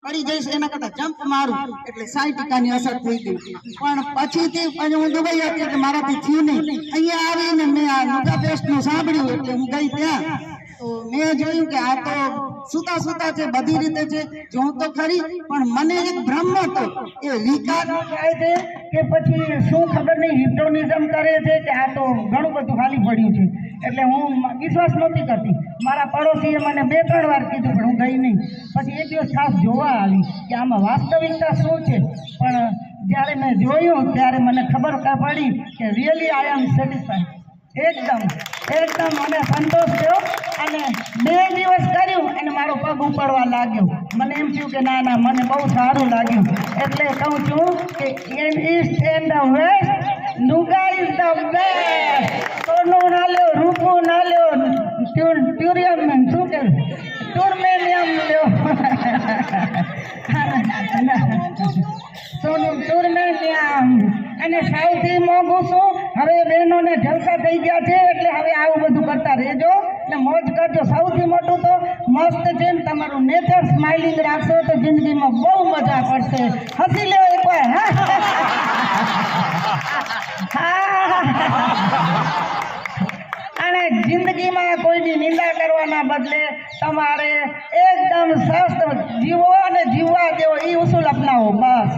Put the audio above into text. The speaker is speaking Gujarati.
પડી જઈશ એના કરતા જમ્પ મારું એટલે 60% અસર થઈ ગઈ પણ પછીથી હું દુબઈ હતી એટલે મારાથી થયું નહીં અહીંયા આવીને મેં આ નુગા નું સાંભળ્યું એટલે હું ગઈ ત્યાં તો મેં જોયું કે આ તો સુતા સુતા છે બધી રીતે છે જોઉં તો ખરી પણ મને એક ભ્રમ હતો એ વિકાર થાય છે કે પછી શું ખબર નહીં હિપ્નોટિઝમ કરે છે કે આ તો ઘણું બધું ખાલી પડ્યું છે એટલે હું વિશ્વાસ નહોતી કરતી મારા પડોશીએ મને 2-3 વાર કીધું પણ હું ગઈ નહીં પછી એક દિવસ ખાસ જોવા આવી કે આમાં વાસ્તવિકતા શું છે પણ જ્યારે મેં જોયું ત્યારે મને ખબર પડી કે રિયલી આઈ એમ સેટિસ્ફાઈડ એકદમ મને સંતોષ થયો અને 2 દિવસ કર્યું અને મારો પગ ઉપડવા લાગ્યો મને એમ થયું કે ના મને બહુ સારું લાગ્યું એટલે કહું છું કે in east and the west Nuga is the best સોનું ના લ્યો રૂપું ના લ્યો ટ્યુરિયમ શું કે ટુર્મેનિયમ લ્યો સોનું ટુર્મેનિયમ અને સૌથી મોંઘું શું હવે બહેનોને જલસા થઈ ગયા છે એટલે હવે આવું બધું કરતા રહેજો ને મોજ કરજો સૌથી મોટું તો મસ્ત છે ને તમારું નેચર સ્માઇલિંગ રાખશો તો જિંદગીમાં બહુ મજા પડશે હસી લેવો એકવાર અને જિંદગીમાં કોઈની નિંદા કરવાના બદલે તમારે એકદમ સ્વસ્થ જીવો અને જીવવા દેવો એ ઉસૂલ અપનાવો બસ